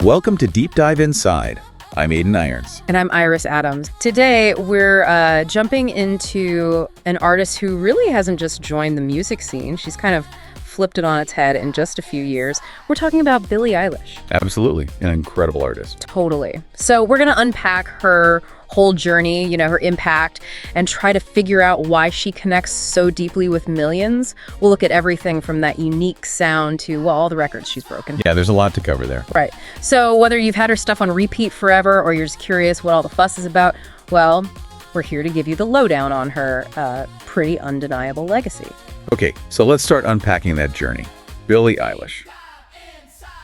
Welcome to Deep Dive Inside. I'm Aiden Irons. And I'm Iris Adams. Today, we're jumping into an artist who really hasn't just joined the music scene. She's kind of flipped it on its head in just a few years. We're talking about Billie Eilish. Absolutely. An incredible artist. Totally. So we're going to unpack her whole journey, her impact, and try to figure out why she connects so deeply with millions. We'll look at everything from that unique sound to, well, all the records she's broken. Yeah, there's a lot to cover there. Right. So whether you've had her stuff on repeat forever or you're just curious what all the fuss is about, well, we're here to give you the lowdown on her pretty undeniable legacy. Okay, so let's start unpacking that journey. Billie Eilish.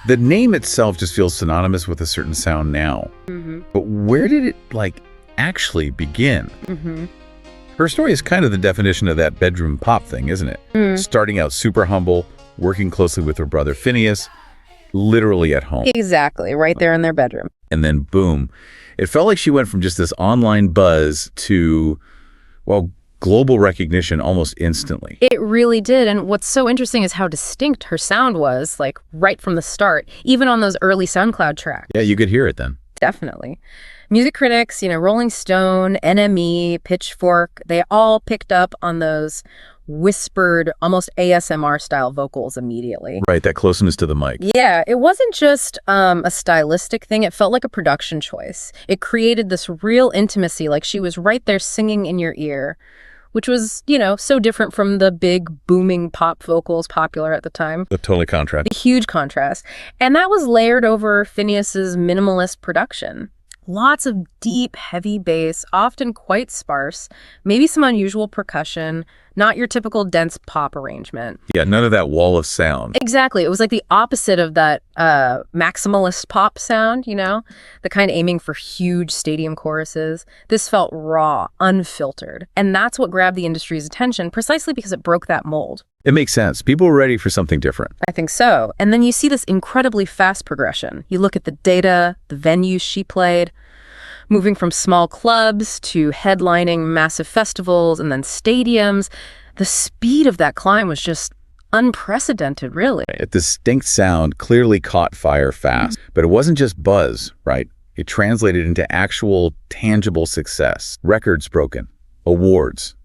The name itself just feels synonymous with a certain sound now. But where did it, actually begin? Her story is kind of the definition of that bedroom pop thing, isn't it? Starting out super humble, working closely with her brother Finneas, literally at home. Exactly, right there in their bedroom. And then boom, it felt like she went from just this online buzz to, well, global recognition almost instantly. It really did. And what's so interesting is how distinct her sound was, right from the start, even on those early SoundCloud tracks. Yeah, you could hear it then. Definitely. Music critics, Rolling Stone, NME, Pitchfork, they all picked up on those whispered, almost ASMR-style vocals immediately. Right, that closeness to the mic. Yeah, it wasn't just a stylistic thing. It felt like a production choice. It created this real intimacy, like she was right there singing in your ear, which was, so different from the big booming pop vocals popular at the time. The totally contrast. A huge contrast. And that was layered over Finneas's minimalist production. Lots of deep, heavy bass, often quite sparse, maybe some unusual percussion, not your typical dense pop arrangement. Yeah, none of that wall of sound. Exactly. It was like the opposite of that maximalist pop sound, the kind aiming for huge stadium choruses. This felt raw, unfiltered. And that's what grabbed the industry's attention, precisely because it broke that mold. It makes sense. People were ready for something different. I think so. And then you see this incredibly fast progression. You look at the data, the venues she played, moving from small clubs to headlining massive festivals and then stadiums. The speed of that climb was just unprecedented, really. A distinct sound clearly caught fire fast. But it wasn't just buzz, right? It translated into actual, tangible success. Records broken, awards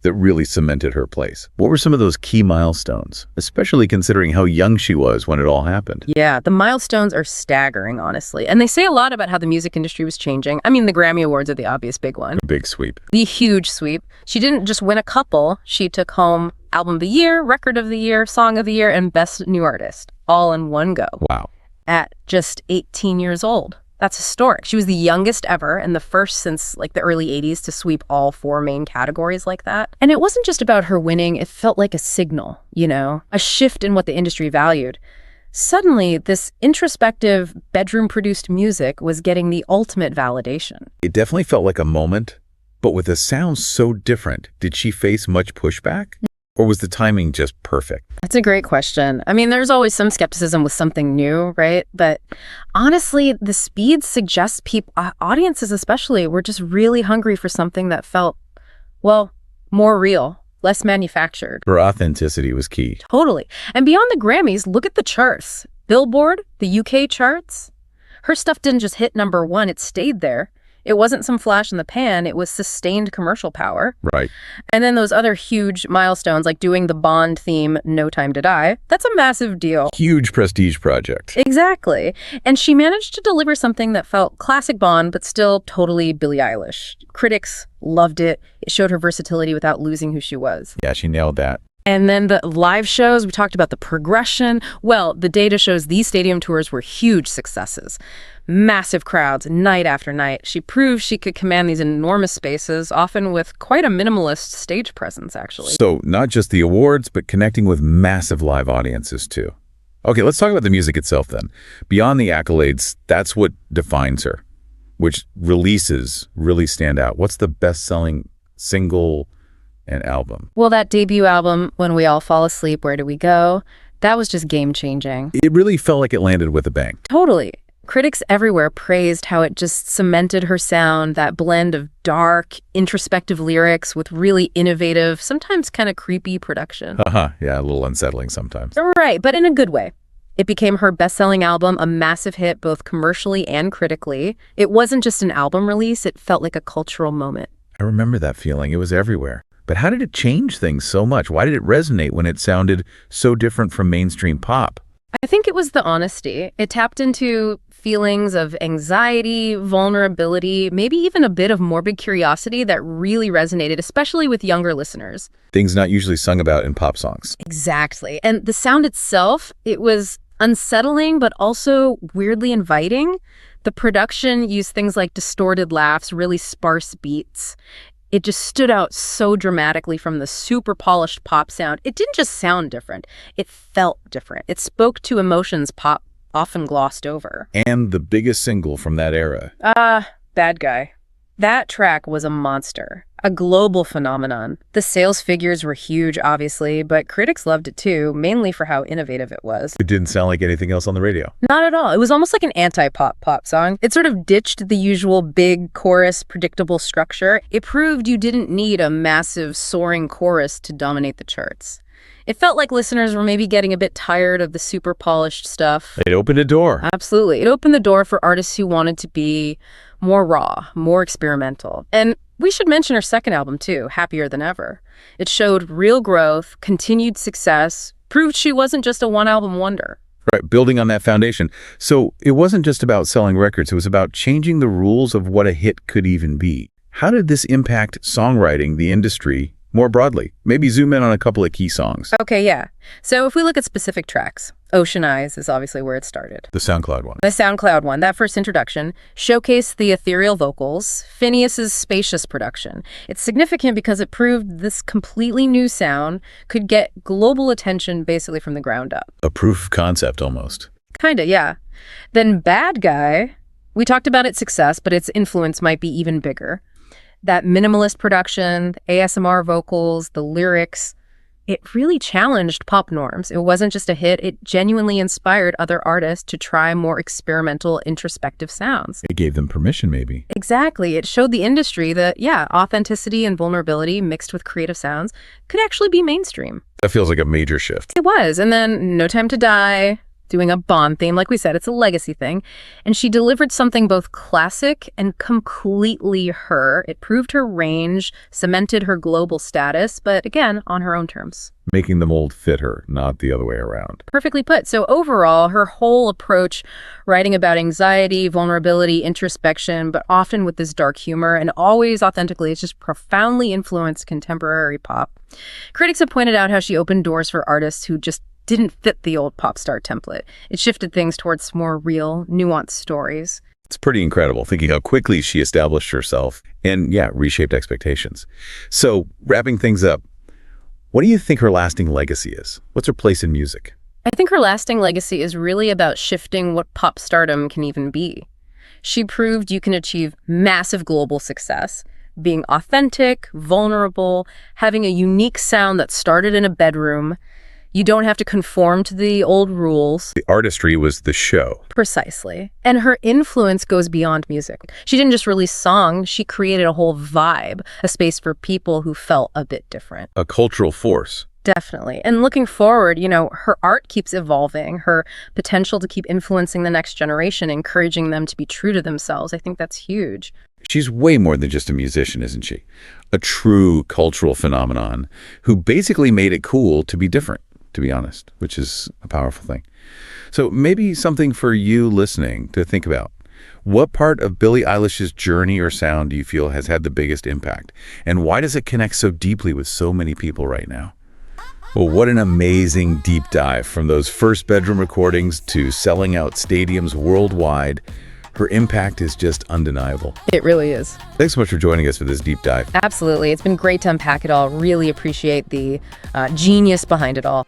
that really cemented her place. What were some of those key milestones, especially considering how young she was when it all happened? Yeah, the milestones are staggering, honestly. And they say a lot about how the music industry was changing. I mean, the Grammy Awards are the obvious big one. A big sweep. The huge sweep. She didn't just win a couple. She took home Album of the Year, Record of the Year, Song of the Year, and Best New Artist, all in one go. Wow. At just 18 years old. That's historic. She was the youngest ever and the first since the early 80s to sweep all four main categories like that. And it wasn't just about her winning. It felt like a signal, a shift in what the industry valued. Suddenly, this introspective, bedroom-produced music was getting the ultimate validation. It definitely felt like a moment, but with a sound so different, did she face much pushback? Or was the timing just perfect? That's a great question. I mean, there's always some skepticism with something new, right? But honestly, the speed suggests audiences especially, were just really hungry for something that felt, well, more real, less manufactured. Her authenticity was key. Totally. And beyond the Grammys, look at the charts. Billboard, the UK charts. Her stuff didn't just hit #1, it stayed there. It wasn't some flash in the pan, it was sustained commercial power. Right. And then those other huge milestones, like doing the Bond theme, No Time to Die, that's a massive deal. Huge prestige project. Exactly. And she managed to deliver something that felt classic Bond, but still totally Billie Eilish. Critics loved it. It showed her versatility without losing who she was. Yeah, she nailed that. And then the live shows, we talked about the progression. Well, the data shows these stadium tours were huge successes. Massive crowds, night after night. She proved she could command these enormous spaces, often with quite a minimalist stage presence, actually. So not just the awards, but connecting with massive live audiences, too. Okay, let's talk about the music itself, then. Beyond the accolades, that's what defines her. Which releases really stand out. What's the best-selling single and album? Well, that debut album, When We All Fall Asleep, Where Do We Go? That was just game-changing. It really felt like it landed with a bang. Totally. Critics everywhere praised how it just cemented her sound, that blend of dark, introspective lyrics with really innovative, sometimes kind of creepy production. Yeah, a little unsettling sometimes. Right, but in a good way. It became her best-selling album, a massive hit both commercially and critically. It wasn't just an album release, it felt like a cultural moment. I remember that feeling. It was everywhere. But how did it change things so much? Why did it resonate when it sounded so different from mainstream pop? I think it was the honesty. It tapped into feelings of anxiety, vulnerability, maybe even a bit of morbid curiosity that really resonated, especially with younger listeners. Things not usually sung about in pop songs. Exactly. And the sound itself, it was unsettling, but also weirdly inviting. The production used things like distorted laughs, really sparse beats. It just stood out so dramatically from the super polished pop sound. It didn't just sound different. It felt different. It spoke to emotions pop often glossed over. And the biggest single from that era. Bad Guy. That track was a monster, a global phenomenon. The sales figures were huge, obviously, but critics loved it too, mainly for how innovative it was. It didn't sound like anything else on the radio. Not at all. It was almost like an anti-pop pop song. It sort of ditched the usual big chorus, predictable structure. It proved you didn't need a massive, soaring chorus to dominate the charts. It felt like listeners were maybe getting a bit tired of the super polished stuff. It opened a door. Absolutely. It opened the door for artists who wanted to be more raw, more experimental. And we should mention her second album too, Happier Than Ever. It showed real growth, continued success, proved she wasn't just a one-album wonder. Right, building on that foundation. So it wasn't just about selling records, it was about changing the rules of what a hit could even be. How did this impact songwriting, the industry, more broadly? Maybe zoom in on a couple of key songs. Okay, yeah. So if we look at specific tracks, Ocean Eyes is obviously where it started. The SoundCloud one. The SoundCloud one, that first introduction, showcased the ethereal vocals, Finneas's spacious production. It's significant because it proved this completely new sound could get global attention basically from the ground up. A proof of concept almost. Kinda, yeah. Then Bad Guy, we talked about its success, but its influence might be even bigger. That minimalist production, the ASMR vocals, the lyrics, it really challenged pop norms. It wasn't just a hit, it genuinely inspired other artists to try more experimental, introspective sounds. It gave them permission, maybe. Exactly. It showed the industry that, yeah, authenticity and vulnerability mixed with creative sounds could actually be mainstream. That feels like a major shift. It was. And then No Time to Die, doing a Bond theme. Like we said, it's a legacy thing. And she delivered something both classic and completely her. It proved her range, cemented her global status, but again, on her own terms. Making the mold fit her, not the other way around. Perfectly put. So overall, her whole approach, writing about anxiety, vulnerability, introspection, but often with this dark humor and always authentically, it's just profoundly influenced contemporary pop. Critics have pointed out how she opened doors for artists who just didn't fit the old pop star template. It shifted things towards more real, nuanced stories. It's pretty incredible thinking how quickly she established herself and, yeah, reshaped expectations. So, wrapping things up, what do you think her lasting legacy is? What's her place in music? I think her lasting legacy is really about shifting what pop stardom can even be. She proved you can achieve massive global success, being authentic, vulnerable, having a unique sound that started in a bedroom. You don't have to conform to the old rules. The artistry was the show. Precisely. And her influence goes beyond music. She didn't just release songs, she created a whole vibe, a space for people who felt a bit different. A cultural force. Definitely. And looking forward, her art keeps evolving, her potential to keep influencing the next generation, encouraging them to be true to themselves. I think that's huge. She's way more than just a musician, isn't she? A true cultural phenomenon who basically made it cool to be different, to be honest, which is a powerful thing. So maybe something for you listening to think about. What part of Billie Eilish's journey or sound do you feel has had the biggest impact? And why does it connect so deeply with so many people right now? Well, what an amazing deep dive from those first bedroom recordings to selling out stadiums worldwide. Her impact is just undeniable. It really is. Thanks so much for joining us for this deep dive. Absolutely. It's been great to unpack it all. Really appreciate the genius behind it all.